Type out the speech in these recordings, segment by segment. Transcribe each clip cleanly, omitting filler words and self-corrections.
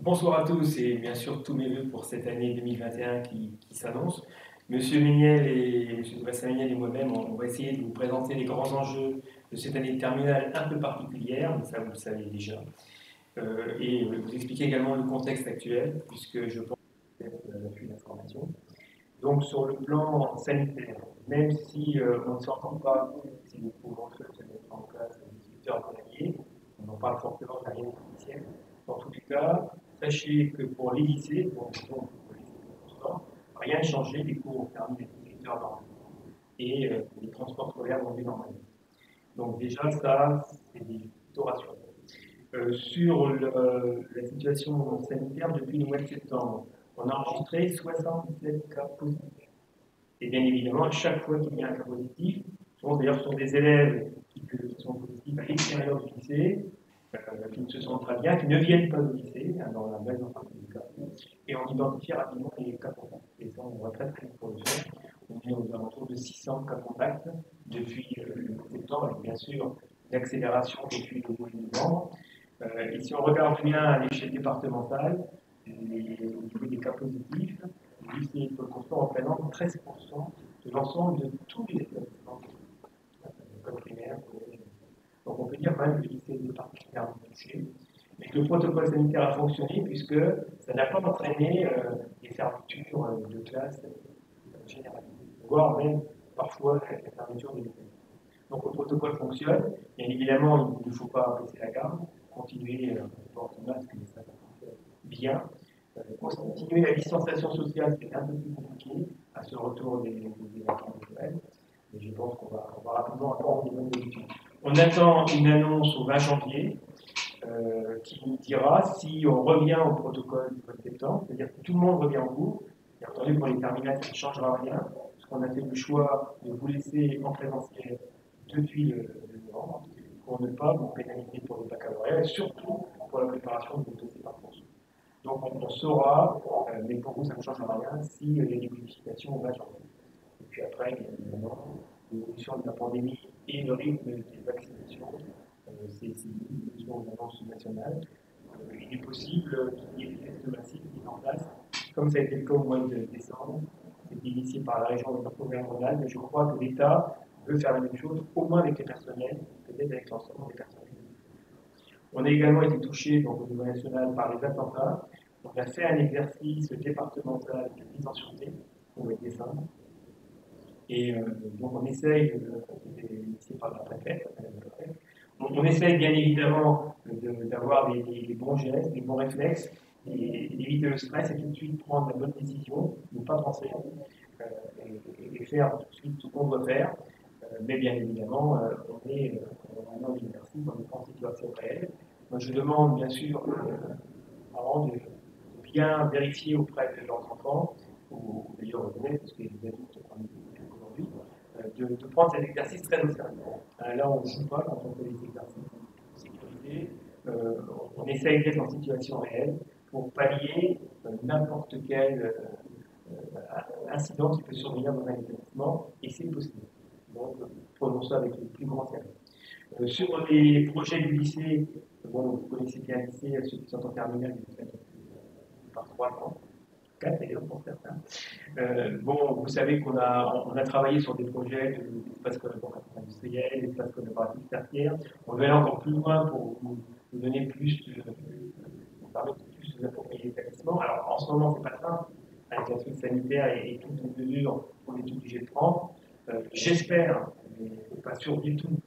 Bonsoir à tous et bien sûr tous mes vœux pour cette année 2021 qui s'annonce. Monsieur Méniel et Monsieur Sébastien Méniel et moi-même, on va essayer de vous présenter les grands enjeux de cette année de terminale un peu particulière, mais ça vous le savez déjà, et vous expliquer également le contexte actuel, puisque je pense que vous avez l'appui d'information. Donc sur le plan sanitaire, même si on ne s'entend pas si nous pouvons se mettre en place des discuteurs journaliers, on en parle fortement de la réalité officielle. En tout cas, sachez que pour les lycées, rien n'a changé, les cours ont terminé à 18 heures normalement et les transports scolaires vont normalement. Donc déjà, ça, c'est des plutôt rassurants. Sur la situation sanitaire depuis le mois de septembre, on a enregistré 77 cas positifs. Et bien évidemment, à chaque fois qu'il y a un cas positif, souvent d'ailleurs ce sont des élèves qui sont positifs à l'extérieur du lycée, qui ne se sentent pas bien, qui ne viennent pas au lycée, hein, dans la majeure partie des cas, et on identifie rapidement les cas contacts. Et ça, on va très très vite pour le faire. On est aux alentours de 600 cas contacts depuis le mois de septembre, avec bien sûr l'accélération depuis le mois de novembre. Et si on regarde bien à l'échelle départementale, au niveau des cas positifs, le lycée Paul Constant représente 13% de l'ensemble de tous les établissements comme primaire, collège. Donc on peut dire quand même que le lycée est particulièrement touché, mais que le protocole sanitaire a fonctionné puisque ça n'a pas entraîné des fermetures de classe généralisées, voire même parfois la fermeture de l'école. Donc le protocole fonctionne. Bien évidemment, il ne faut pas baisser la garde, continuer à porter le masque, mais ça fonctionne bien. Continuer la distanciation sociale, c'est un peu plus compliqué à ce retour des vacances de Noël. Mais je pense qu'on va rapidement avoir des bonnes habitudes. On attend une annonce au 20 janvier qui nous dira si on revient au protocole du mois de septembre, c'est-à-dire que tout le monde revient en cours. Bien entendu, pour les terminales, ça ne changera rien, parce qu'on a fait le choix de vous laisser en présentiel depuis le novembre, pour ne pas vous pénaliser pour le baccalauréat, et surtout pour la préparation de vos dossiers par course. Donc on saura, mais pour vous ça ne changera rien, s'il y a des modifications au 20 janvier. Et puis après, bien évidemment, l'évolution de la pandémie et le rythme des vaccinations, c'est une évolution de l'annonce nationale. Il est possible qu'il y ait des tests massifs mis en place, comme ça a été le cas au mois de décembre. C'était initié par la région métropole-rhône-alpes, mais je crois que l'État veut faire la même chose, au moins avec les personnels, peut-être avec l'ensemble des personnels. On a également été touché donc, au niveau national par les attentats. On a fait un exercice départemental de mise en sûreté au mois de décembre. Et donc on essaye, c'était initié par la préfète, on essaye bien évidemment d'avoir les bons gestes, les bons réflexes, et d'éviter le stress et tout de suite prendre la bonne décision, ne pas penser, et faire tout de suite ce qu'on doit faire. Mais bien évidemment, on est en exercice, on n'est pas en situation réelle. Moi, je demande bien sûr aux parents de bien vérifier auprès de leurs enfants, ou d'ailleurs aux élèves, parce que les adultes aujourd'hui, de prendre cet exercice très au sérieux. Là, on ne joue pas quand on fait des exercices de sécurité. On essaye d'être en situation réelle pour pallier n'importe quel incident qui peut survenir dans un établissement, et c'est possible. Donc, prenons ça avec le plus grand sérieux. Sur les projets du lycée, bon, vous connaissez bien le lycée, ceux qui sont en terminale, ils sont par 3 ans, 4 d'ailleurs pour certains. Bon, vous savez qu'on a travaillé sur des projets d'espace collaboratif industriel, d'espace collaboratif tertiaire. On va aller encore plus loin pour vous donner plus de, vous permettre de plus de vous approprier l'établissement. Alors, en ce moment, c'est pas simple, avec la crise sanitaire et toutes les mesures qu'on est obligé de prendre. J'espère, mais pas sûr du tout,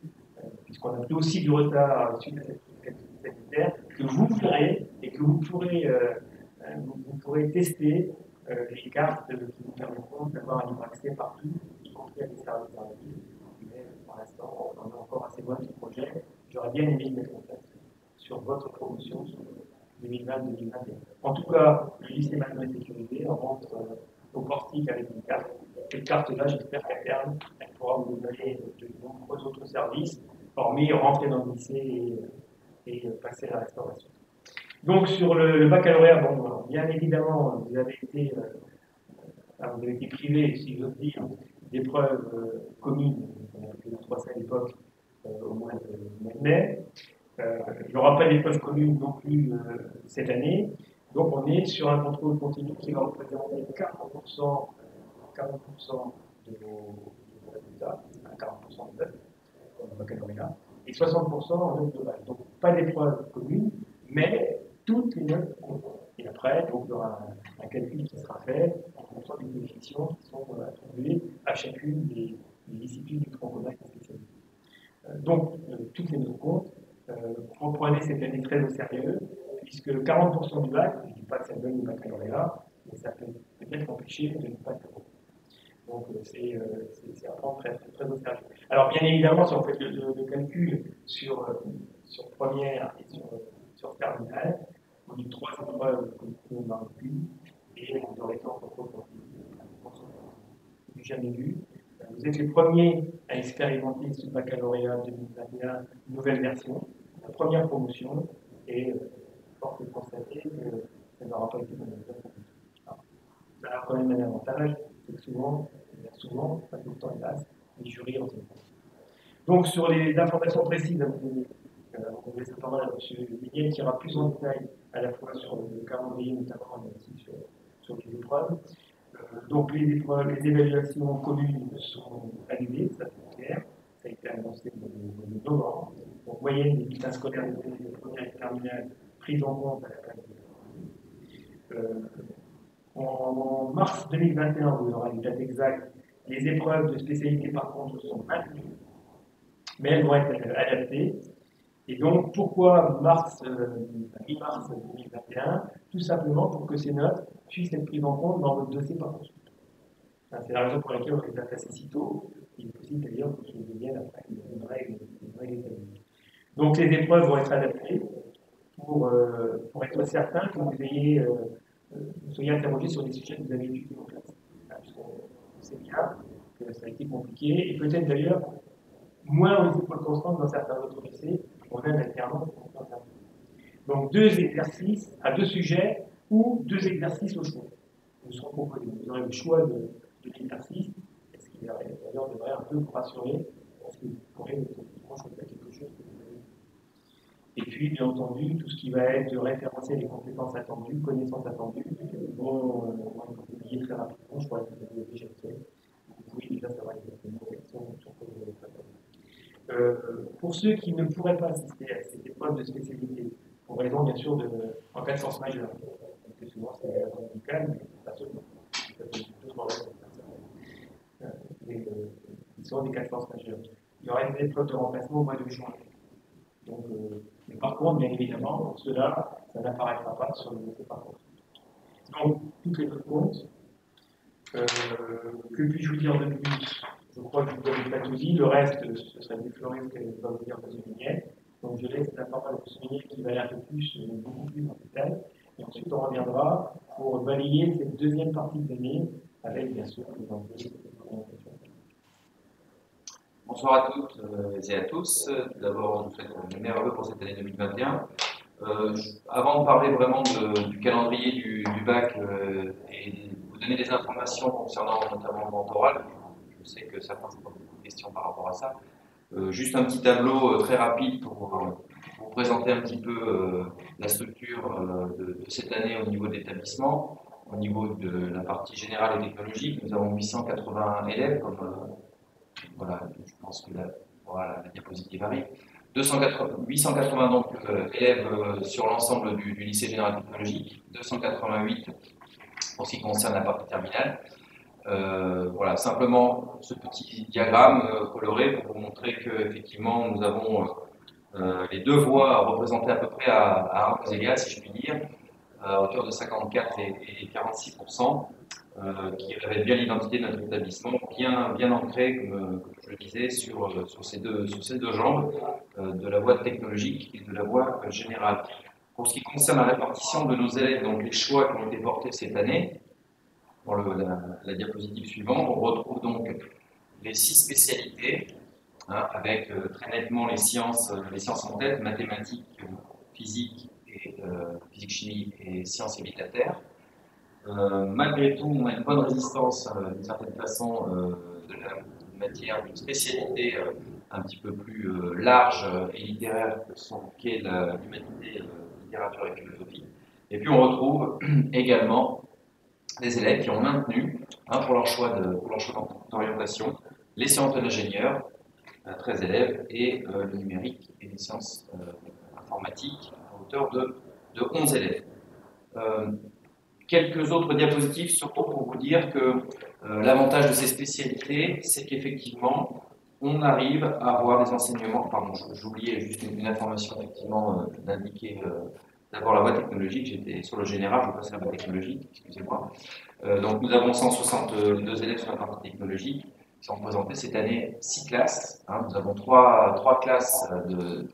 puisqu'on a pris aussi du retard suite à cette crise sanitaire, que vous ferez et que vous pourrez tester les cartes qui vous permettront d'avoir un libre accès partout, y compris à des services dans la ville. Mais pour l'instant, on est encore assez loin de ce projet. J'aurais bien aimé le mettre en place sur votre promotion sur 2020-2021. En tout cas, le lycée maintenant est sécurisé, on rentre au portique avec une carte. Cette carte-là, j'espère qu'à terme, elle pourra vous donner de nombreux autres services, hormis rentrer dans le lycée et passer à la restauration. Donc sur le baccalauréat, bon, bien évidemment, vous avez été privé, si j'ose dire, d'épreuves communes, on a fait 3 à l'époque, au mois de mai. Il n'y aura pas d'épreuves communes non plus cette année. Donc on est sur un contrôle continu qui va représenter 40% de vos résultats, 40% de notes en baccalauréat, et 60% en notes globales. Donc pas d'épreuve commune, mais toutes les notes comptent. Et après, donc, il y aura un calcul qui sera fait en fonction des coefficients qui sont attribués à chacune des disciplines du tronc commun qui est spécialisé. Donc, toutes les notes comptent. Reprenez cette année très au sérieux, puisque 40% du bac, je ne dis pas que ça donne le baccalauréat, mais ça peut peut-être empêcher de ne pas être. Donc, c'est à prendre très, très au sérieux. Alors, bien évidemment, si on fait le calcul sur première et sur terminale, on dit 3 épreuves que l'on a vues, et on aurait temps pour jamais vu. Vous êtes les premiers à expérimenter ce baccalauréat 2021, nouvelle version, la première promotion, et force est de constater que ça n'aura pas été bonne. Ça a quand même un avantage, c'est que souvent, pas tout le temps hélas, les jurys en tiennent compte. Donc sur les informations précises à vous donner, on va laisser la parole à M. Miguel qui ira plus en détail à la fois sur le calendrier, notamment mais aussi sur les épreuves. Donc les évaluations communes sont annulées, ça c'est clair, ça a été annoncé le novembre. Donc moyenne des bulletins scolaires de première et terminale prise en compte à la fin de en mars 2021, vous aurez une date exacte, les épreuves de spécialité par contre sont maintenues, mais elles vont être adaptées. Et donc, pourquoi mi-mars 2021? Tout simplement pour que ces notes puissent être prises en compte dans votre dossier Parcoursup. C'est la raison pour laquelle on les a placées si tôt. Il est possible d'ailleurs qu'ils deviennent après une règle établie. Donc, les épreuves vont être adaptées pour être certain que vous soyez interrogé sur des sujets que vous avez étudiés en classe. Puisqu'on sait bien que ça a été compliqué, et peut-être d'ailleurs moins aux épaules constantes dans certains autres lycées, on a une alternance. Donc deux exercices à deux sujets ou deux exercices au choix. Vous seront proposés. Vous aurez le choix de l'exercice, ce qui d'ailleurs devrait un peu vous rassurer, parce que vous pourrez choisir quelque chose que vous avez. Et puis, bien entendu, tout ce qui va être de référencer les compétences attendues, connaissances attendues, vont être publiés très rapidement. Je crois que vous avez déjà fait. Vous pouvez déjà savoir exactement quelles sont les pour ceux qui ne pourraient pas assister à cette épreuve de spécialité, pour raison bien sûr en cas de force majeure, parce que souvent c'est la raison médicale, mais pas seulement. Ça peut être d'autres raisons. Ils sont des cas de force majeure. Il y aura une épreuve de remplacement au mois de juin. Donc, mais par contre, bien évidemment, pour cela, ça n'apparaîtra pas sur le dossier parcours. Donc, toutes les notes comptent. Que puis-je vous dire de plus? Je crois que je vous avais pas tout dit. Le reste, ce serait des Florian qui va vous dire M. Miguel. Donc je laisse la parole à M. Miguel qui va aller un peu plus, beaucoup plus en détail. Et ensuite, on reviendra pour balayer cette deuxième partie de l'année avec, bien sûr, les enjeux. Bonsoir à toutes et à tous. D'abord, je vous souhaite le meilleur vœu pour cette année 2021. Avant de parler vraiment du calendrier du bac et de vous donner des informations concernant notamment le mentoral, je sais que certains se posent beaucoup de questions par rapport à ça. Juste un petit tableau très rapide pour vous présenter un petit peu la structure de cette année au niveau de l'établissement. Au niveau de la partie générale et technologique, nous avons 880 élèves, comme voilà, je pense que la diapositive arrive. 880 donc, élèves sur l'ensemble du lycée général technologique, 288 pour ce qui concerne la partie terminale. Voilà, simplement ce petit diagramme coloré pour vous montrer qu'effectivement nous avons les deux voies représentées à peu près à armes égales, si je puis dire, à hauteur de 54 et 46%, qui révèle bien l'identité de notre établissement, bien ancré, comme je le disais, sur ces deux jambes, de la voie technologique et de la voie générale. Pour ce qui concerne la répartition de nos élèves, donc les choix qui ont été portés cette année, dans la diapositive suivante, on retrouve donc les 6 spécialités, avec très nettement les sciences en tête, mathématiques, physique, physique-chimie et sciences et la Terre. Malgré tout, on a une bonne résistance, d'une certaine façon, de la matière d'une spécialité un petit peu plus large et littéraire qu'est l'humanité, littérature et philosophie. Et puis on retrouve également des élèves qui ont maintenu, pour leur choix d'orientation, les sciences de l'ingénieur, 13 élèves, et le numérique et les sciences informatiques à hauteur de 11 élèves. Quelques autres diapositives, surtout pour vous dire que l'avantage de ces spécialités, c'est qu'effectivement, on arrive à avoir des enseignements. Pardon, j'oubliais juste une information effectivement d'indiquer d'abord la voie technologique. J'étais sur le général, je passe à la voie technologique, excusez-moi. Donc nous avons 162 élèves sur la partie technologique qui sont représentés cette année 6 classes. Nous avons 3 classes de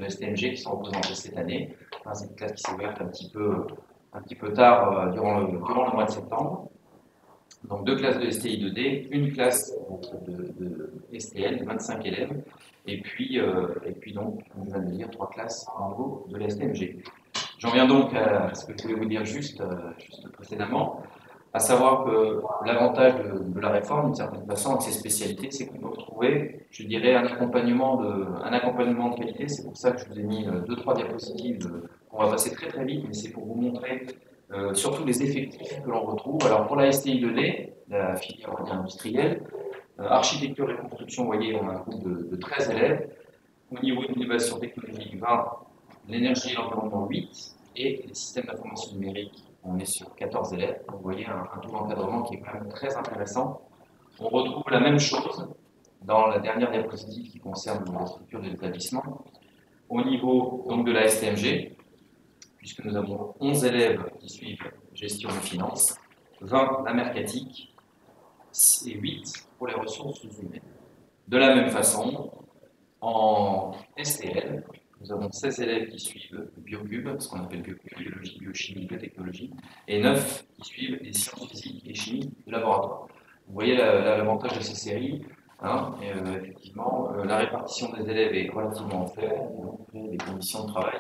STMG qui sont représentées cette année. C'est une classe qui s'est ouverte un petit peu tard durant le mois de septembre. Donc 2 classes de STI 2D, une classe de STL, de 25 élèves, et puis donc, comme je viens de le dire, 3 classes en niveau de la STMG. J'en viens donc à ce que je voulais vous dire juste précédemment, à savoir que l'avantage de la réforme, d'une certaine façon, avec ces spécialités, c'est qu'on peut retrouver, je dirais, un accompagnement de qualité. C'est pour ça que je vous ai mis 2-3 diapositives qu'on va passer très très vite, mais c'est pour vous montrer surtout les effectifs que l'on retrouve. Alors pour la STI 2D, la filière industrielle, architecture et construction, vous voyez, on a un groupe de 13 élèves. Au niveau de l'innovation technologique, 20, l'énergie et l'environnement, 8, et les systèmes d'information numérique, on est sur 14 élèves. Donc vous voyez un taux d'encadrement qui est quand même très intéressant. On retrouve la même chose dans la dernière diapositive qui concerne la structure de l'établissement. Au niveau donc, de la STMG, puisque nous avons 11 élèves qui suivent gestion et finance, 20 la mercatique et 8 pour les ressources humaines. De la même façon, en STL, nous avons 16 élèves qui suivent le biocube, ce qu'on appelle biologie, biochimie, biotechnologie, et 9 qui suivent les sciences physiques et chimie de laboratoire. Vous voyez l'avantage de ces séries, effectivement, la répartition des élèves est relativement faite, des conditions de travail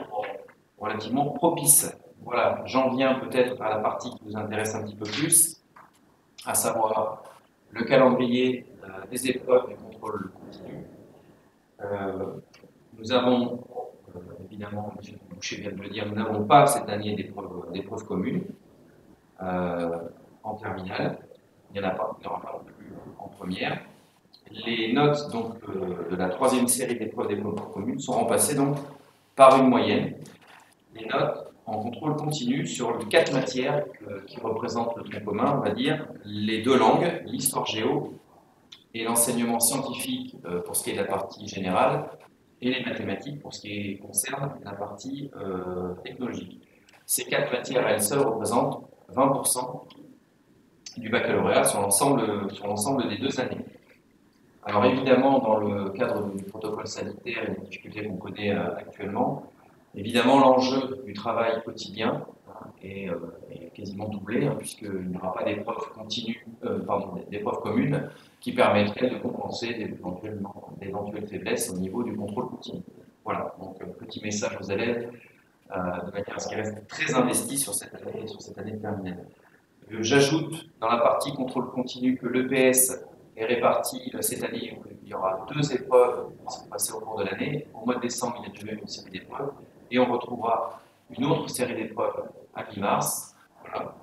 relativement propices. Voilà, j'en viens peut-être à la partie qui vous intéresse un petit peu plus, à savoir le calendrier des épreuves du contrôle continu. Nous avons, évidemment, M. Boucher vient de le dire, nous n'avons pas cette année d'épreuves communes en terminale. Il n'y en a pas, il n'y en aura pas non plus en première. Les notes donc, de la 3e série d'épreuves communes sont remplacées donc par une moyenne. Les notes en contrôle continu sur les 4 matières qui représentent le tronc commun, on va dire, les 2 langues, l'histoire-géo et l'enseignement scientifique pour ce qui est de la partie générale, et les mathématiques pour ce qui concerne la partie technologique. Ces 4 matières, elles seules, représentent 20% du baccalauréat sur l'ensemble des 2 années. Alors évidemment, dans le cadre du protocole sanitaire et des difficultés qu'on connaît actuellement, évidemment l'enjeu du travail quotidien est quasiment doublé, puisqu'il n'y aura pas d'épreuves communes qui permettraient de compenser d'éventuelles faiblesses au niveau du contrôle continu. Voilà, donc petit message aux élèves, de manière à ce qu'ils restent très investis sur cette année de terminale. J'ajoute dans la partie contrôle continu que l'EPS est réparti cette année, il y aura 2 épreuves qui sont passées au cours de l'année. Au mois de décembre, il y a déjà eu une série d'épreuves, et on retrouvera une autre série d'épreuves à mi-mars, voilà,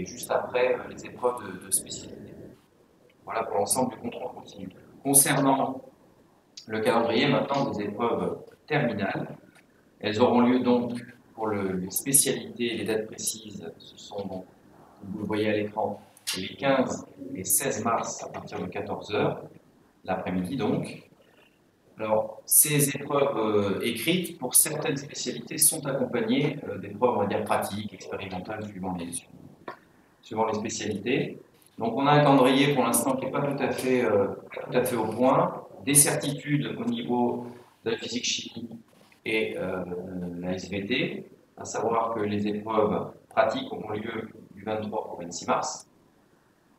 juste après les épreuves de spécialité. Voilà pour l'ensemble du contrôle continu. Concernant le calendrier maintenant des épreuves terminales, elles auront lieu donc pour les spécialités et les dates précises, ce sont donc, vous le voyez à l'écran, les 15 et 16 mars à partir de 14h, l'après-midi donc. Alors, ces épreuves écrites, pour certaines spécialités, sont accompagnées d'épreuves, on va dire, pratiques, expérimentales, suivant les spécialités. Donc, on a un calendrier pour l'instant qui n'est pas tout à fait au point. Des certitudes au niveau de la physique-chimie et la SVT, à savoir que les épreuves pratiques auront lieu du 23 au 26 mars.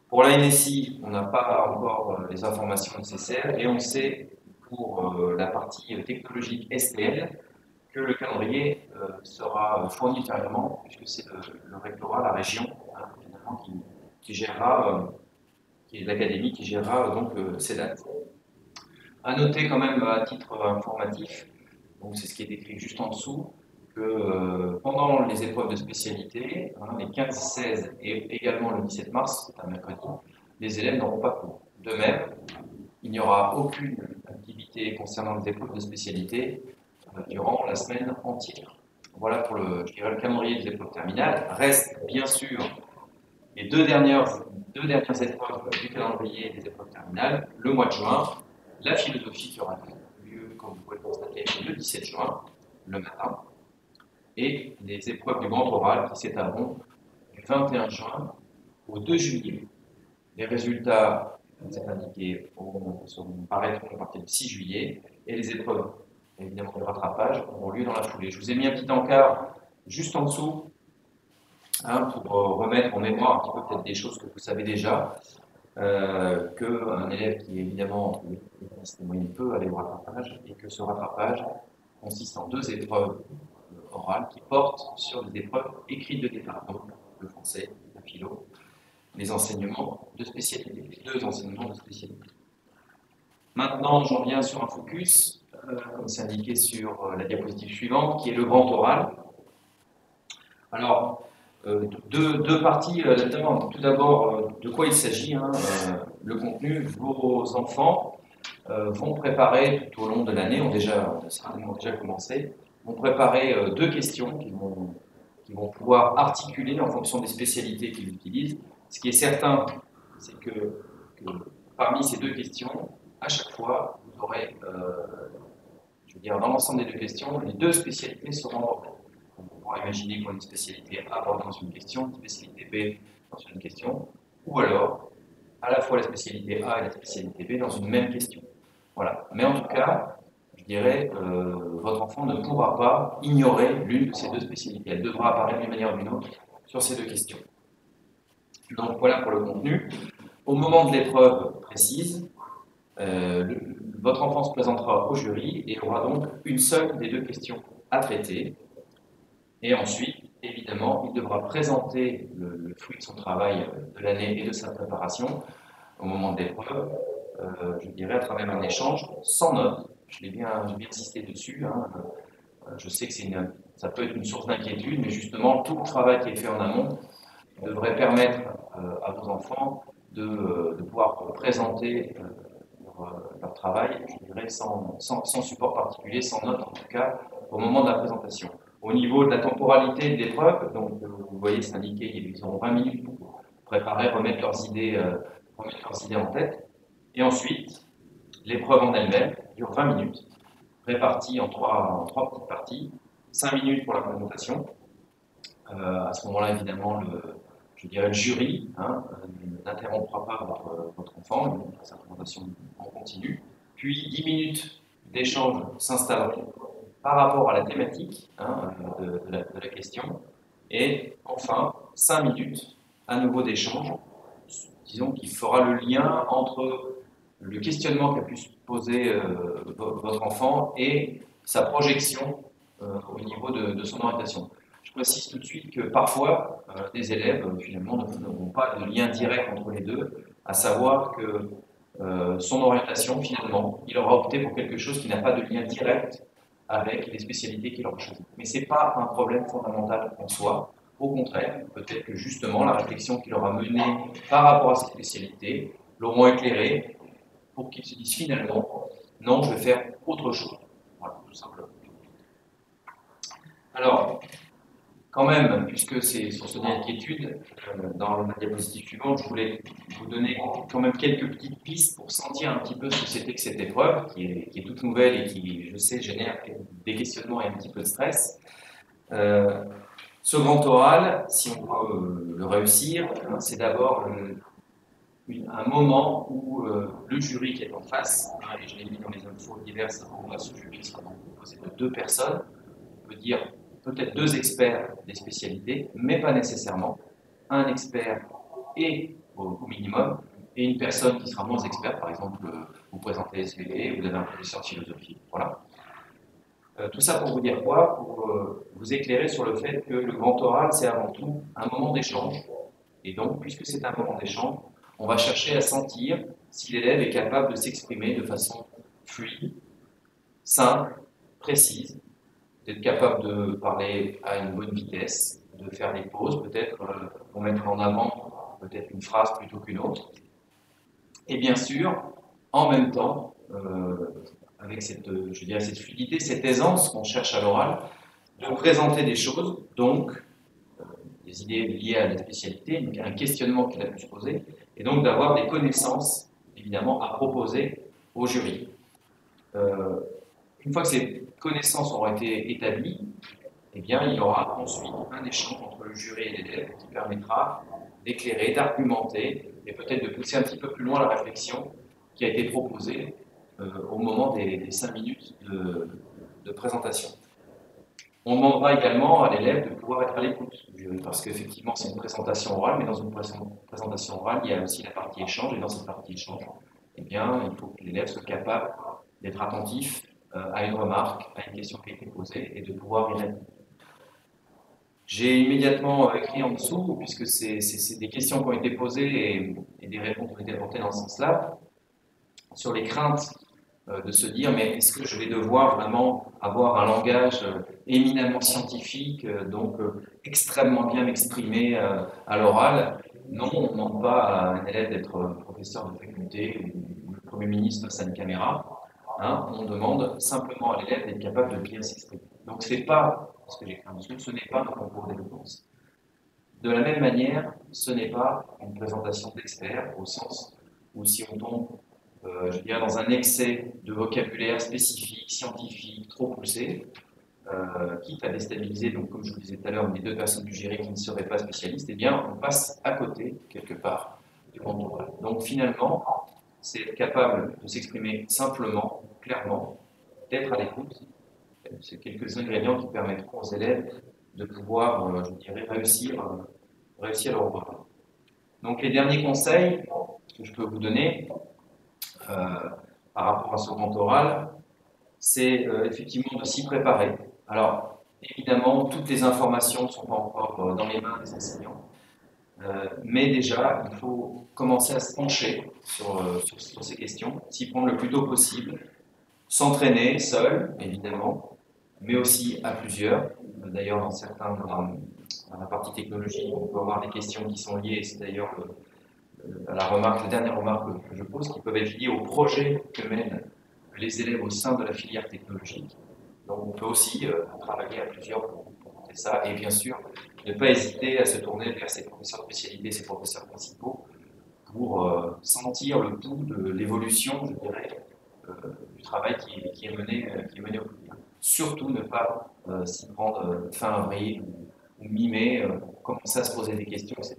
Pour la NSI, on n'a pas encore les informations nécessaires, et on sait pour la partie technologique STL que le calendrier sera fourni ultérieurement, puisque c'est le rectorat, la région, finalement, qui gérera, qui est l'académie qui gérera donc ces dates. À noter quand même à titre informatif, donc c'est ce qui est écrit juste en dessous, que pendant les épreuves de spécialité, les 15, 16 et également le 17 mars, c'est un mercredi, les élèves n'auront pas cours. De même, il n'y aura aucune activité concernant les épreuves de spécialité durant la semaine entière. Voilà pour le calendrier des épreuves terminales. Reste bien sûr les deux dernières épreuves du calendrier des épreuves terminales, le mois de juin, la philosophie qui aura lieu, comme vous pouvez le constater, le 17 juin, le matin, et les épreuves du grand oral qui s'étaleront du 21 juin au 2 juillet. Les résultats, comme c'est indiqué, paraîtront à partir du 6 juillet, et les épreuves, évidemment, de rattrapage auront lieu dans la foulée. Je vous ai mis un petit encart juste en dessous, pour remettre en mémoire un petit peu peut-être des choses que vous savez déjà, qu'un élève qui évidemment est moyenne peut aller au rattrapage, et que ce rattrapage consiste en deux épreuves orales qui portent sur des épreuves écrites de départ, donc le français, la philo, les enseignements de spécialité, les deux enseignements de spécialité. Maintenant, j'en viens sur un focus, comme c'est indiqué sur la diapositive suivante, qui est le grand oral. Alors, deux parties là-dedans. Tout d'abord, de quoi il s'agit, le contenu. Vos enfants vont préparer tout au long de l'année, ont certainement déjà commencé, vont préparer deux questions qu'ils vont pouvoir articuler en fonction des spécialités qu'ils utilisent. Ce qui est certain, c'est que parmi ces deux questions, à chaque fois, vous aurez, dans l'ensemble des deux questions, les deux spécialités seront abordées. On pourra imaginer qu'on a une spécialité A dans une question, une spécialité B dans une question, ou alors à la fois la spécialité A et la spécialité B dans une même question. Voilà. Mais en tout cas, je dirais, votre enfant ne pourra pas ignorer l'une de ces deux spécialités. Elle devra apparaître d'une manière ou d'une autre sur ces deux questions. Donc voilà pour le contenu. Au moment de l'épreuve précise, votre enfant se présentera au jury et aura donc une seule des deux questions à traiter. Et ensuite, évidemment, il devra présenter le fruit de son travail de l'année et de sa préparation au moment de l'épreuve, je dirais à travers un échange sans note. J'ai bien insisté dessus. Je sais que ça peut être une source d'inquiétude, mais justement, tout le travail qui est fait en amont devrait permettre à vos enfants de pouvoir présenter leur travail, je dirais, sans support particulier, sans note en tout cas, au moment de la présentation. Au niveau de la temporalité de l'épreuve, donc vous voyez, c'est indiqué, ils auront 20 minutes pour préparer, remettre leurs idées en tête. Et ensuite, l'épreuve en elle-même dure 20 minutes, répartie en trois petites parties. 5 minutes pour la présentation. À ce moment-là, évidemment, le jury n'interrompra pas votre enfant, sa présentation en continu. Puis 10 minutes d'échange s'installeront par rapport à la thématique de la question. Et enfin, 5 minutes à nouveau d'échange, disons, qui fera le lien entre le questionnement qu'a pu se poser votre enfant et sa projection au niveau de son orientation. Je précise tout de suite que parfois, des élèves, finalement, n'ont pas de lien direct entre les deux, à savoir que son orientation, finalement, il aura opté pour quelque chose qui n'a pas de lien direct avec les spécialités qu'il aura choisies. Mais ce n'est pas un problème fondamental en soi. Au contraire, peut-être que justement, la réflexion qu'il aura menée par rapport à ces spécialités l'auront éclairé pour qu'il se dise finalement, non, je vais faire autre chose. Voilà, tout simplement. Alors, quand même, puisque c'est sur ce d'inquiétude, dans la diapositive suivante, je voulais vous donner quand même quelques petites pistes pour sentir un petit peu ce que c'était que cette épreuve, qui est toute nouvelle et qui, je sais, génère des questionnements et un petit peu de stress. Ce grand oral, si on veut le réussir, c'est d'abord un moment où le jury qui est en face, et je l'ai mis dans les infos diverses, ce jury sera composé de 2 personnes, on peut dire peut-être 2 experts des spécialités, mais pas nécessairement. Un expert et au minimum, et une personne qui sera moins experte, par exemple, vous présentez SVT, vous avez un professeur de philosophie. Voilà. Tout ça pour vous dire quoi? Pour vous éclairer sur le fait que le grand oral, c'est avant tout un moment d'échange. Et donc, puisque c'est un moment d'échange, on va chercher à sentir si l'élève est capable de s'exprimer de façon fluide, simple, précise, d'être capable de parler à une bonne vitesse, de faire des pauses peut-être pour mettre en avant peut-être une phrase plutôt qu'une autre. Et bien sûr, en même temps, avec cette, je dirais, cette fluidité, cette aisance qu'on cherche à l'oral, de présenter des choses, donc des idées liées à la spécialité, un questionnement qu'il a pu se poser, et donc d'avoir des connaissances, évidemment, à proposer au jury. Une fois que ces connaissances auront été établies, eh bien, il y aura ensuite un échange entre le jury et l'élève qui permettra d'éclairer, d'argumenter et peut-être de pousser un petit peu plus loin la réflexion qui a été proposée au moment des 5 minutes de présentation. On demandera également à l'élève de pouvoir être à l'écoute du jury, parce qu'effectivement, c'est une présentation orale, mais dans une présentation orale, il y a aussi la partie échange, et dans cette partie échange, eh bien, il faut que l'élève soit capable d'être attentif à une remarque, à une question qui a été posée, et de pouvoir y répondre. J'ai immédiatement écrit en dessous, puisque c'est des questions qui ont été posées et des réponses qui ont été apportées dans ce sens-là, sur les craintes de se dire, mais est-ce que je vais devoir vraiment avoir un langage éminemment scientifique, donc extrêmement bien m'exprimer à l'oral? Non, on ne demande pas à un élève d'être professeur de faculté ou le Premier ministre face à une caméra. Hein, on demande simplement à l'élève d'être capable de bien s'exprimer. Donc ce n'est pas, ce que j'écris en dessous, ce n'est pas un concours d'éloquence. De la même manière, ce n'est pas une présentation d'expert, au sens où si on tombe je dirais dans un excès de vocabulaire spécifique, scientifique, trop poussé, quitte à déstabiliser, donc comme je vous disais tout à l'heure, les deux personnes du jury qui ne seraient pas spécialistes, eh bien on passe à côté, quelque part, du monde oral. Donc finalement, c'est être capable de s'exprimer simplement, clairement, d'être à l'écoute. C'est quelques ingrédients qui permettront aux élèves de pouvoir, je dirais, réussir leur oral. Donc les derniers conseils que je peux vous donner, par rapport à ce grand oral, c'est effectivement de s'y préparer. Alors, évidemment, toutes les informations ne sont pas encore dans les mains des enseignants, mais déjà, il faut commencer à se pencher sur ces questions, s'y prendre le plus tôt possible, s'entraîner seul, évidemment, mais aussi à plusieurs. D'ailleurs, dans la partie technologie, on peut avoir des questions qui sont liées, c'est d'ailleurs la dernière remarque que je pose, qui peuvent être liées au projet que mènent les élèves au sein de la filière technologique. Donc on peut aussi travailler à plusieurs pour monter ça, et bien sûr, ne pas hésiter à se tourner vers ses professeurs de spécialité, ses professeurs principaux, pour sentir le pouls de l'évolution, je dirais, du travail qui est mené au quotidien. Surtout ne pas s'y prendre fin avril ou mi-mai, commencer à se poser des questions, etc.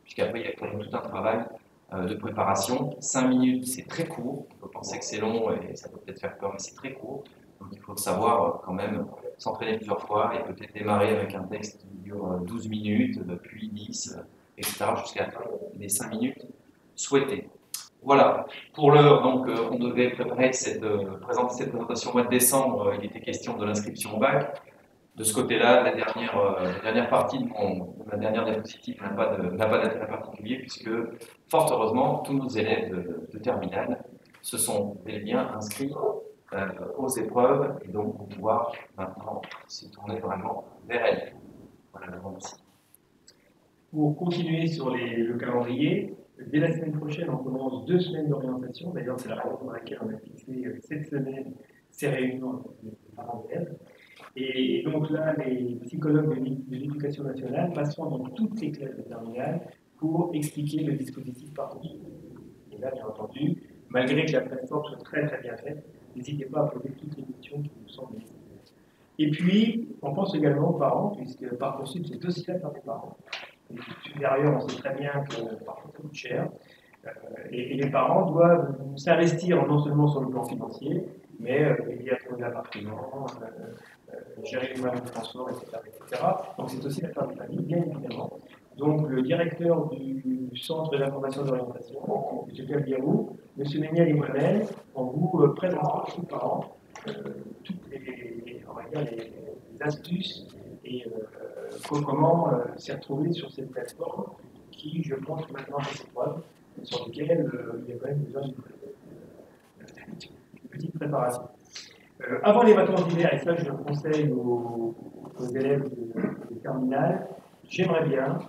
Puisqu'après, il y a quand même tout un travail de préparation. 5 minutes, c'est très court. On peut penser que c'est long et ça peut peut-être faire peur, mais c'est très court. Donc il faut savoir quand même s'entraîner plusieurs fois et peut-être démarrer avec un texte qui dure 12 minutes, puis 10, etc. jusqu'à les 5 minutes souhaitées. Voilà, pour l'heure, donc on devait préparer présenter cette présentation au mois de décembre. Il était question de l'inscription au bac. De ce côté-là, la dernière partie de ma dernière diapositive n'a pas d'intérêt particulier, puisque, fort heureusement, tous nos élèves de terminale se sont bel et bien inscrits aux épreuves, et donc vont pouvoir maintenant se tourner vraiment vers elles. Voilà, je vous remercie. Pour continuer sur le calendrier, dès la semaine prochaine, on commence 2 semaines d'orientation. D'ailleurs, c'est la raison pour laquelle on a fixé cette semaine ces réunions avec les parents d'élèves. Et donc là, les psychologues de l'éducation nationale passeront dans toutes les classes de terminale pour expliquer le dispositif Parcoursup. Et là, bien entendu, malgré que la plateforme soit très très bien faite, n'hésitez pas à poser toutes les questions qui vous semblent nécessaires. Et puis, on pense également aux parents, puisque Parcoursup, c'est aussi fait par les parents. Les études supérieures, on sait très bien que parfois ça coûte cher. Et les parents doivent s'investir non seulement sur le plan financier, mais aider à trouver l'appartement, gérer les moyens de transport, etc. Donc c'est aussi l'affaire des familles, bien évidemment. Donc le directeur du centre d'information d'orientation, M. Calbirou, M. Méniel et moi-même, on vous présentera aux parents toutes les astuces et comment s'y retrouver sur cette plateforme qui, je pense, maintenant fait ses preuves, sur lesquelles il y a quand même besoin d'une petite préparation. Avant les vacances d'hiver, et ça je le conseille aux élèves de terminale, j'aimerais bien,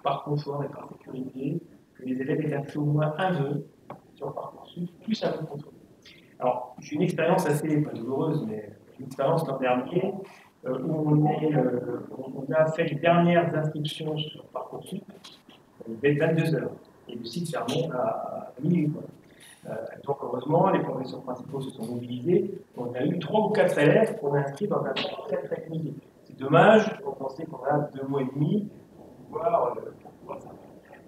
par confort et par sécurité, que les élèves aient accès au moins un vœu sur Parcoursup, plus un vœu contrôle. Alors, j'ai une expérience assez, pas douloureuse, mais une expérience l'an dernier, où on a fait les dernières inscriptions sur Parcoursup, dès 22 heures, et le site fermait à minuit. Donc, heureusement, les professeurs principaux se sont mobilisés. On a eu 3 ou 4 élèves qu'on a inscrits dans un temps très très limité. C'est dommage, on pensait qu'on a 2 mois et demi pour pouvoir ça.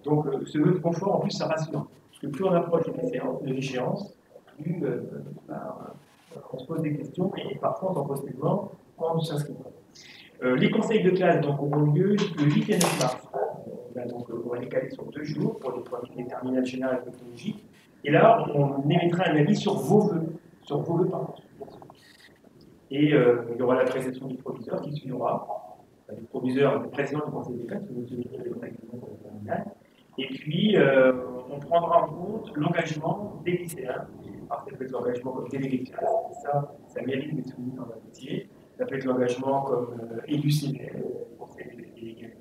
Donc, ce vœu de confort, en plus, ça rassure. Parce que plus on approche de l'échéance, plus on se pose des questions et parfois on s'en pose tellement quand on s'inscrit. Les conseils de classe donc, auront lieu le 8 et 9 mars. On va les caler sur 2 jours pour les terminales générales et technologiques. Et là, on émettra un avis sur vos vœux par contre. Et il y aura la présentation du proviseur qui suivra. Le proviseur, le président du conseil de classe, qui nous donnera les règlements pour la terminale. Et puis, on prendra en compte l'engagement des lycéens. Alors, ça peut être l'engagement comme délégué de classe, ça mérite d'être souligné dans un métier. Ça peut être l'engagement comme élu CVL, conseil délégué,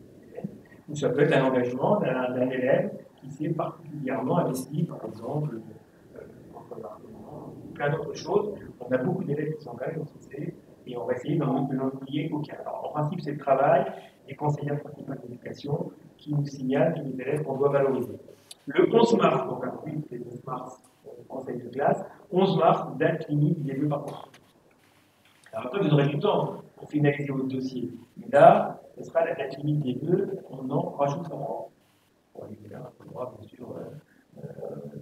ou ça peut être un engagement d'un élève qui s'est particulièrement investi, par exemple, contre l'harcèlement, ou plein d'autres choses. On a beaucoup d'élèves qui s'engagent dans ce CC, et on va essayer d'en oublier aucun. Alors, en principe, c'est le travail des conseillers principaux d'éducation qui nous signalent tous les élèves qu'on doit valoriser. Le 11 mars, donc après le 9 mars, conseil de classe, 11 mars, date limite des vœux par contre. Alors après, vous aurez du temps pour finaliser votre dossier. Mais là, ce sera la date limite des vœux, on en rajoutera. Bon, évidemment, on pourra bien sûr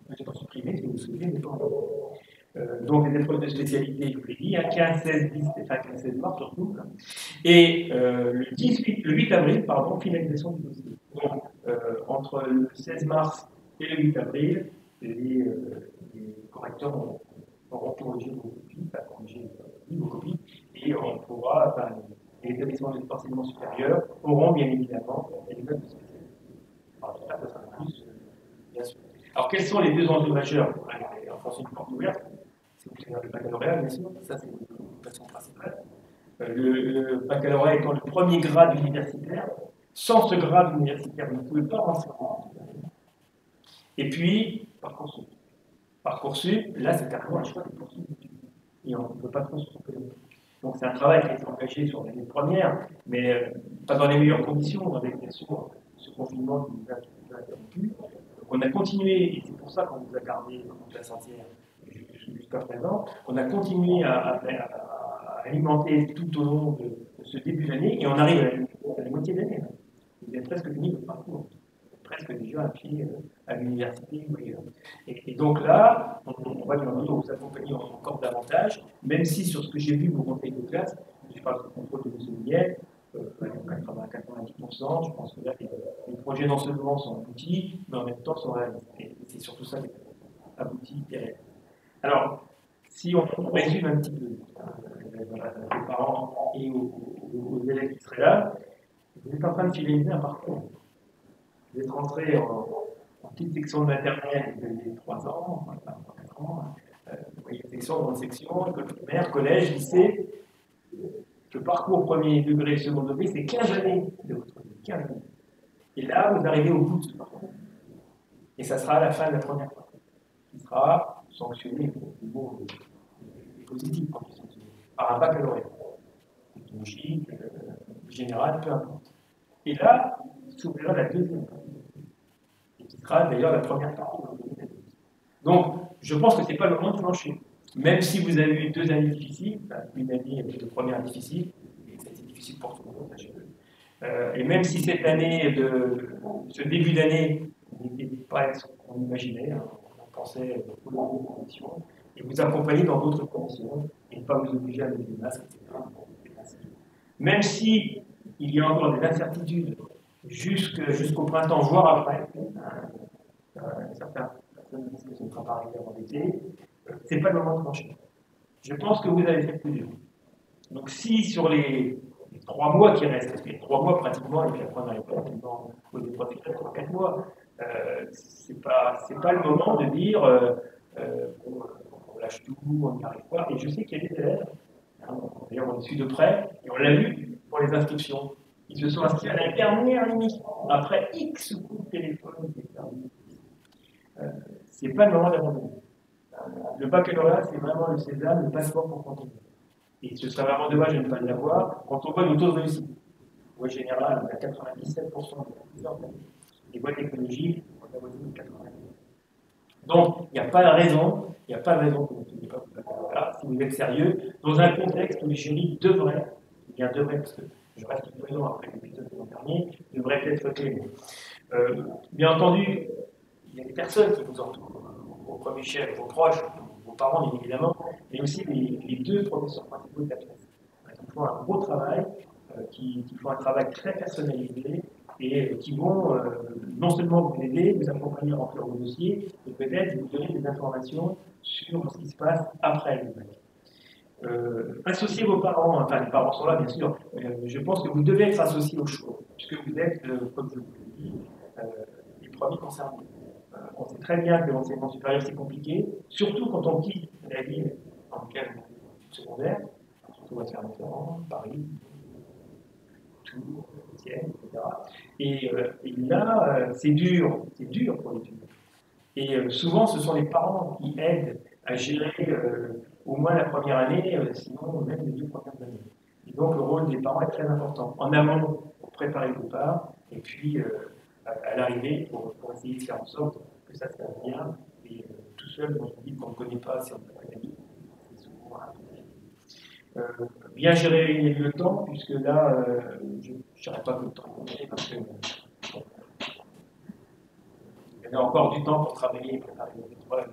peut-être supprimer si vous le souhaitez, mais pas encore. Donc les épreuves de spécialité, je vous l'ai dit, 15, 16, 10, enfin 15, 16 mars surtout. Et le 8 avril, pardon, finalisation du dossier. Donc entre le 16 mars et le 8 avril, les correcteurs auront corrigé vos copies, pas corrigé vos copies, et on pourra, les établissements d'enseignement supérieur auront bien évidemment les notes de spécialité. Alors, tout ça, ça sera plus, bien sûr. Alors, quels sont les deux enjeux majeurs en fonction du porte ouverte? C'est obtenir le baccalauréat, bien sûr, ça c'est une façon principale. Le baccalauréat étant le premier grade universitaire, sans ce grade universitaire, vous ne pouvez pas rentrer en université. Et puis, Parcoursup. Parcoursup, là c'est carrément un choix de poursuite. Et on ne peut pas trop se tromper. Donc c'est un travail qui a été engagé sur l'année première, mais pas dans les meilleures conditions, avec bien sûr ce confinement qui nous a interrompu. On a continué, et c'est pour ça qu'on vous a gardé en classe entière jusqu'à présent, on a continué à alimenter tout au long de ce début d'année, et on arrive à la moitié d'année. Vous êtes presque fini votre parcours, presque déjà à pied à l'université. Et donc là, on va vous accompagner encore davantage, même si sur ce que j'ai vu vos conseils de classe, je parle du contrôle de M. Miel, 90%, je pense que là, les projets d'enseignement sont aboutis, mais en même temps sont réalistes. Et c'est surtout ça qui est abouti et réel. Alors, si on résume un petit peu aux parents et aux élèves qui seraient là, vous êtes en train de finaliser un parcours. Vous êtes rentré en petite section de maternelle, vous avez 3 ans, 4 ans, vous voyez section, grande section, école primaire, collège, lycée. Le parcours premier degré, second degré, c'est 15 années de votre vie, 15 années. Et là, vous arrivez au bout de ce parcours. Et ça sera à la fin de la première partie, qui sera sanctionné, le mot positif, par un baccalauréat, technologique, général, peu importe. Et là, s'ouvrira la deuxième partie, et qui sera d'ailleurs la première partie de votre vie. Donc, je pense que ce n'est pas le moment de flancher. Même si vous avez eu 2 années difficiles, une année de première difficile, et c'était difficile pour tout le monde, et même si cette année, ce début d'année, n'était pas ce qu'on imaginait, on pensait pour le groupe de conditions, et vous accompagner dans d'autres conditions, et ne pas vous obliger à mettre des masques, etc. Même si il y a encore des incertitudes jusqu'au printemps, voire après, certaines personnes disent que ce ne sera pas arrivé avant l'été, ce n'est pas le moment de trancher. Je pense que vous avez fait plus dur. Donc si sur les 3 mois qui restent, parce que les 3 mois pratiquement, et puis après on n'arrive pas aux épreuves finales pour 4 mois, c'est pas le moment de dire lâche tout, on n'y arrive pas. Et je sais qu'il y a des élèves, hein, d'ailleurs on les suit de près, et on l'a vu pour les inscriptions. Ils se sont inscrits à la dernière limite, après X coups de téléphone. C'est pas le moment d'abandonner. Le baccalauréat, c'est vraiment le sésame, le passeport pour continuer. Et ce serait vraiment dommage de ne pas l'avoir quand on voit le taux de réussite. Voie générale, on a 97% des voies technologiques, on a de 90%. Donc, il n'y a pas de raison, que vous ne soyez pas baccalauréat, si vous êtes sérieux, dans un contexte où les jurys devraient, bien devraient, parce que je reste prudent après l'épisode de l'an dernier, devraient être clés. Bien entendu, il y a des personnes qui vous entourent, vos premiers chefs, vos proches, vos parents, bien évidemment, mais aussi les deux professeurs principaux de la classe. Qui font un gros travail, qui font un travail très personnalisé et qui vont non seulement vous aider, vous accompagner à remplir vos dossiers, et peut-être vous donner des informations sur ce qui se passe après le bac. Associez vos parents, enfin les parents sont là bien sûr, je pense que vous devez être associés au choix, puisque vous êtes, comme je vous l'ai dit, les premiers concernés. On sait très bien que l'enseignement supérieur c'est compliqué, surtout quand on quitte la ville dans laquelle on est secondaire, surtout à Clermont-Ferrand, Paris, Tours, Étienne, etc. Et là, c'est dur pour les étudiants. Et souvent, ce sont les parents qui aident à gérer au moins la première année, sinon même les 2 premières années. Et donc, le rôle des parents est très important. En amont, pour préparer le départ, et puis à l'arrivée, pour essayer de faire en sorte que ça se passe bien. Et tout seul, dans une ville qu'on ne connaît pas, si on n'a pas d'amis, c'est souvent un peu difficile. Bien gérer le temps, puisque là, je n'aurai pas que le temps pour gérer, parce que il y a encore du temps pour travailler, préparer les épreuves,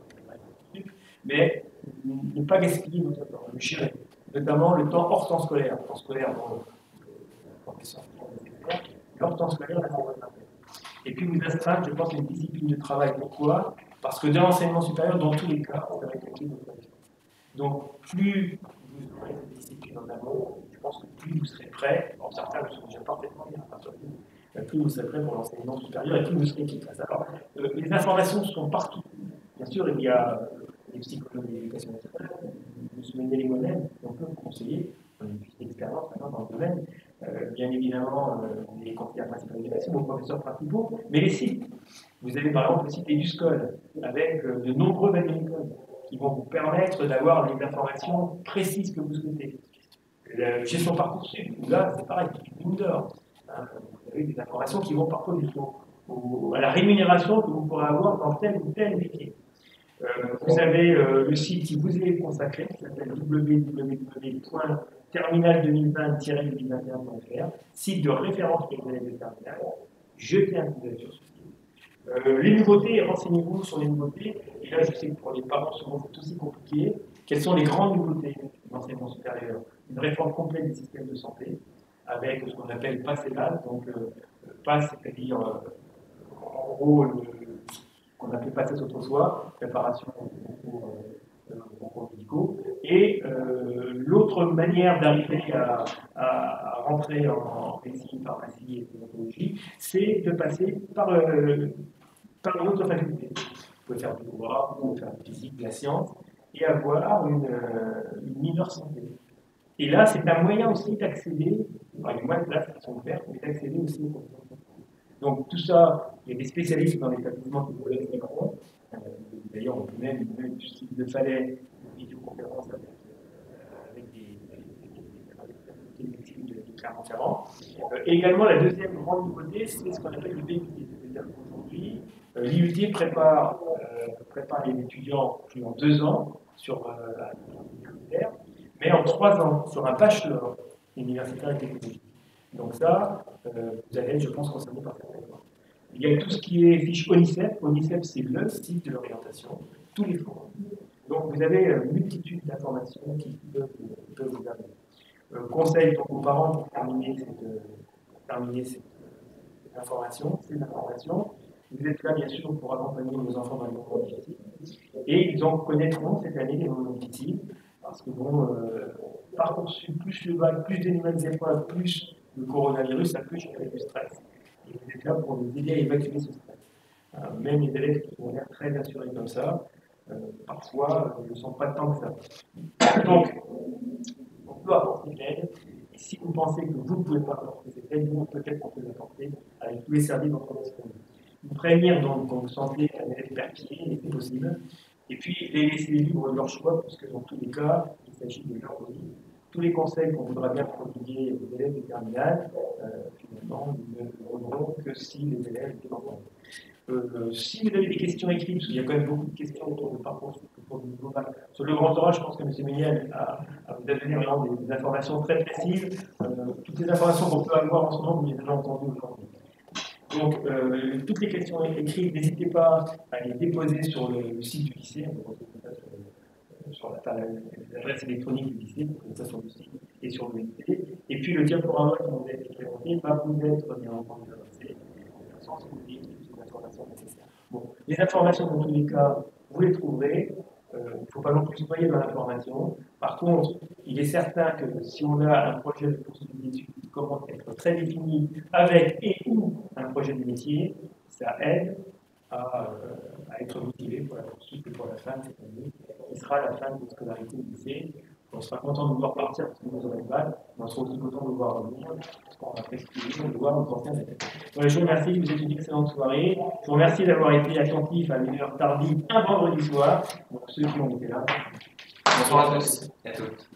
mais ne pas gaspiller notre temps, le gérer. Notamment le temps hors temps scolaire. Le temps scolaire, bon, professeur, hors temps scolaire, là, c'est votre affaire. Et puis vous astreindre, je pense, une discipline de travail. Pourquoi? Parce que dans l'enseignement supérieur, dans tous les cas, ça va être acquis de votre vie. Donc, plus vous aurez cette discipline en amont, je pense que plus vous serez prêt, en certains le sont déjà parfaitement bien, plus vous serez prêt pour l'enseignement supérieur et plus vous serez efficace. Alors, les informations sont partout. Bien sûr, il y a les psychologues d'éducation nationale, M. Mendel et moi-même, qui on peut vous conseiller, on a une petite expérience maintenant dans le domaine, bien évidemment, les conseillers principaux d'éducation, vos professeurs principaux, mais les sites. Vous avez par exemple le site EduScol, avec de nombreux méthodes qui vont vous permettre d'avoir les informations précises que vous souhaitez. La gestion Parcoursup, là, c'est pareil, c'est une mine d'or. Vous avez des informations qui vont parfois à la rémunération que vous pourrez avoir dans tel ou tel métier. Vous avez le site qui vous est consacré, qui s'appelle www.terminal2020-2021.fr, site de référence pour les élèves de terminale. Jetez un coup d'œil sur ce site. Les nouveautés, renseignez-vous sur les nouveautés. Et là, je sais que pour les parents, souvent, c'est aussi compliqué. Quelles sont les grandes nouveautés de l'enseignement supérieur? Une réforme complète du système de santé, avec ce qu'on appelle PASS et BAL. Donc, PASS, c'est-à-dire, en gros, qu'on appelait PASS autrefois, préparation aux cours médicaux. Et l'autre manière d'arriver à rentrer en médecine, pharmacie et pédagogie, c'est de passer par une autre faculté. Vous pouvez faire du droit, vous pouvez faire du physique, de la science, et avoir une mineure santé. Et là, c'est un moyen aussi d'accéder, il y a moins de places qui sont ouvertes, mais d'accéder aussi aux compétences. Donc tout ça, il y a des spécialistes dans l'établissement qui vous l'expliqueront. D'ailleurs, on peut même s'il le fallait, une vidéoconférence avec des médecines de Clermont-Ferrand. Également, la deuxième grande nouveauté, c'est ce qu'on appelle le BUT. C'est-à-dire qu'aujourd'hui, l'IUT prépare les étudiants en 2 ans sur universitaire, mais en 3 ans sur un bachelor universitaire et technologique. Donc ça, vous allez être, je pense, concerné par cette réforme. Il y a tout ce qui est fiche ONICEF. ONICEF, c'est le site de l'orientation, tous les forums. Donc vous avez une multitude d'informations qui peuvent vous amener. Conseil pour vos parents pour terminer cette information, ces informations. Vous êtes là, bien sûr, pour accompagner vos enfants dans les moments difficiles. Et ils en connaîtront cette année les moments difficiles, parce que bon, Parcoursup, plus le bac, plus des nouvelles épreuves, plus le coronavirus, ça peut générer du stress. Et vous êtes là pour nous aider à évacuer ce stress. Même les élèves qui ont l'air très assurés comme ça, parfois ne sont pas tant que ça. Donc, on peut apporter de l'aide. Et si vous pensez que vous ne pouvez pas apporter cette aide, nous, peut-être qu'on peut l'apporter avec tous les services dont on dispose. Vous prévenir donc quand vous sentez qu'un élève perpillé, c'est possible. Et puis les laisser libres de leur choix, puisque dans tous les cas, il s'agit de leur vie. Tous les conseils qu'on voudra bien prodiguer aux élèves de terminale, finalement, ne vaudront que si les élèves étaient dans si vous avez des questions écrites, parce qu'il y a quand même beaucoup de questions autour de parcours global. Sur le grand oral, je pense que M. Méniel vous a donné vraiment des informations très précises. Toutes les informations qu'on peut avoir en ce moment, vous les avez déjà entendues aujourd'hui. Donc, toutes les questions écrites, n'hésitez pas à les déposer sur le site du lycée. Sur l'adresse électronique du lycée, ça sur le site et sur le lycée. Et puis le diaporama qui vous a été présenté va vous être bien entendu adressé sans si vous voulez les informations nécessaires. Bon, les informations dans tous les cas, vous les trouverez. Il ne faut pas non plus se noyer dans l'information. Par contre, il est certain que si on a un projet de poursuite d'études qui commence à être très défini avec et ou un projet de métier, ça aide à être motivé pour la poursuite et pour la fin de cette année, qui sera la fin de votre scolarité au lycée. On sera content de vous voir partir parce que vous aurez le bac, mais on sera aussi content de vous voir revenir parce qu'on va prescrire, de voir nos anciens élèves. Je vous remercie, vous êtes une excellente soirée. Je vous remercie d'avoir été attentif à une heure tardive un vendredi soir, pour ceux qui ont été là. Bonsoir à tous et à toutes.